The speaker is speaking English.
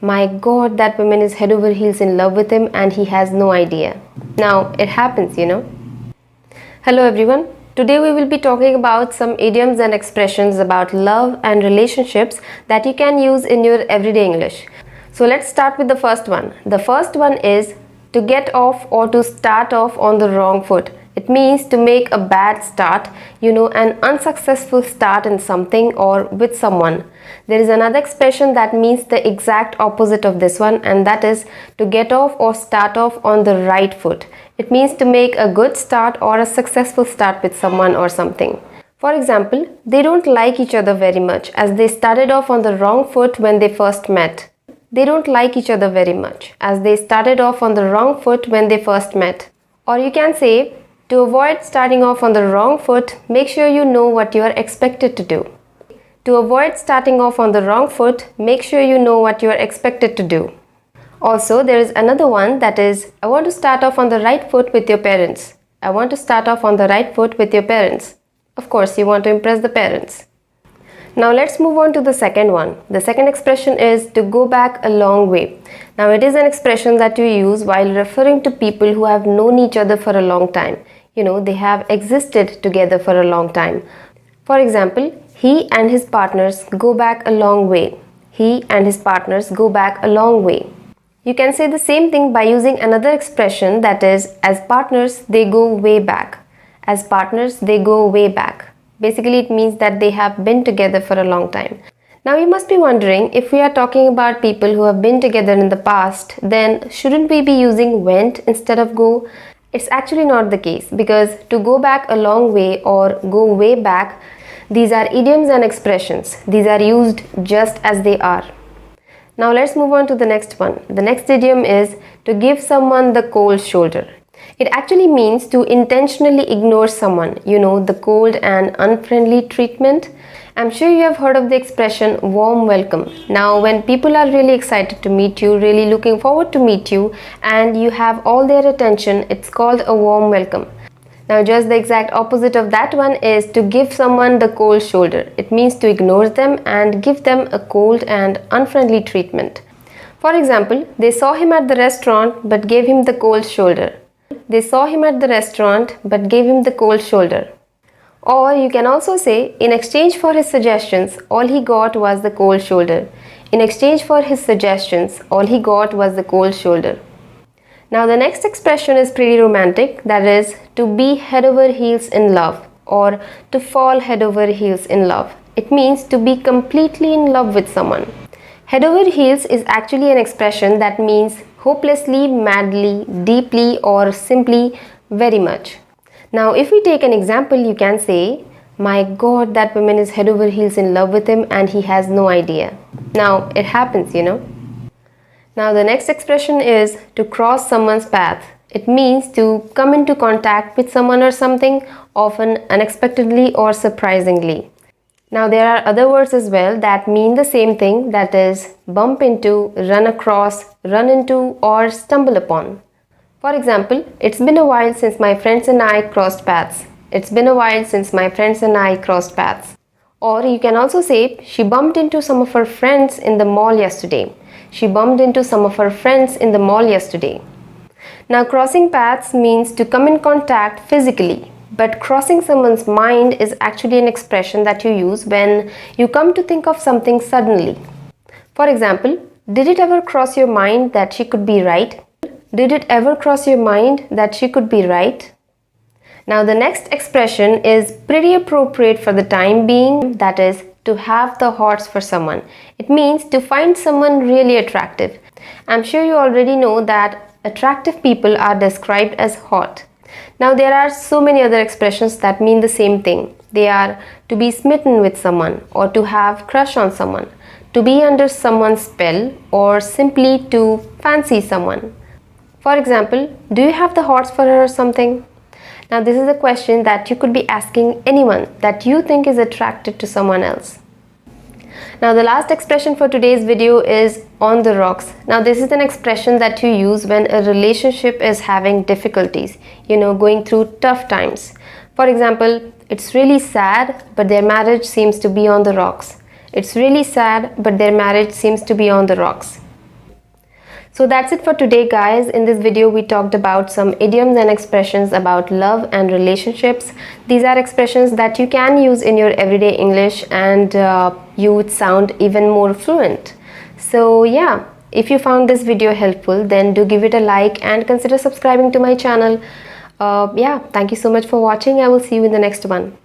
My God, that woman is head over heels in love with him and he has no idea. Now, it happens, Hello everyone. Today we will be talking about some idioms and expressions about love and relationships that you can use in your everyday English. So let's start with the first one. The first one is to get off or to start off on the wrong foot. It means to make a bad start, an unsuccessful start in something or with someone. There is another expression that means the exact opposite of this one, and that is to get off or start off on the right foot. It means to make a good start or a successful start with someone or something. For example, they don't like each other very much as they started off on the wrong foot when they first met. They don't like each other very much as they started off on the wrong foot when they first met. Or you can say, to avoid starting off on the wrong foot, make sure you know what you are expected to do. To avoid starting off on the wrong foot, make sure you know what you are expected to do. Also, there is another one that is, I want to start off on the right foot with your parents. I want to start off on the right foot with your parents. Of course, you want to impress the parents. Now let's move on to the second one. The second expression is to go back a long way. Now it is an expression that you use while referring to people who have known each other for a long time. They have existed together for a long time. For example, he and his partners go back a long way. He and his partners go back a long way. You can say the same thing by using another expression that is, as partners, they go way back. As partners, they go way back. Basically, it means that they have been together for a long time. Now, you must be wondering, if we are talking about people who have been together in the past, then shouldn't we be using went instead of go? It's actually not the case, because to go back a long way or go way back, these are idioms and expressions. These are used just as they are. Now let's move on to the next one. The next idiom is to give someone the cold shoulder. It actually means to intentionally ignore someone, the cold and unfriendly treatment. I'm sure you have heard of the expression warm welcome. Now, when people are really excited to meet you, really looking forward to meet you, and you have all their attention, it's called a warm welcome. Now, just the exact opposite of that one is to give someone the cold shoulder. It means to ignore them and give them a cold and unfriendly treatment. For example, they saw him at the restaurant but gave him the cold shoulder. They saw him at the restaurant but gave him the cold shoulder. Or you can also say, in exchange for his suggestions, all he got was the cold shoulder. In exchange for his suggestions, all he got was the cold shoulder. Now the next expression is pretty romantic, that is to be head over heels in love or to fall head over heels in love. It means to be completely in love with someone. Head over heels is actually an expression that means hopelessly, madly, deeply, or simply very much. Now if we take an example, you can say, my God, that woman is head over heels in love with him and he has no idea. Now it happens, Now the next expression is to cross someone's path. It means to come into contact with someone or something, often unexpectedly or surprisingly. Now there are other words as well that mean the same thing, that is bump into, run across, run into, or stumble upon. For example, it's been a while since my friends and I crossed paths. It's been a while since my friends and I crossed paths. Or you can also say, she bumped into some of her friends in the mall yesterday. She bumped into some of her friends in the mall yesterday. Now, crossing paths means to come in contact physically, but crossing someone's mind is actually an expression that you use when you come to think of something suddenly. For example, did it ever cross your mind that she could be right? Did it ever cross your mind that she could be right? Now, the next expression is pretty appropriate for the time being, that is to have the hots for someone. It means to find someone really attractive. I'm sure you already know that attractive people are described as hot. Now there are so many other expressions that mean the same thing. They are to be smitten with someone or to have crush on someone, to be under someone's spell, or simply to fancy someone. For example, do you have the hots for her or something? Now this is a question that you could be asking anyone that you think is attracted to someone else. Now the last expression for today's video is on the rocks. Now this is an expression that you use when a relationship is having difficulties, going through tough times. For example, it's really sad, but their marriage seems to be on the rocks. It's really sad, but their marriage seems to be on the rocks. So that's it for today, guys. In this video we talked about some idioms and expressions about love and relationships. These are expressions that you can use in your everyday English, and you would sound even more fluent. So yeah, if you found this video helpful, then do give it a like and consider subscribing to my channel. Yeah, thank you so much for watching. I will see you in the next one.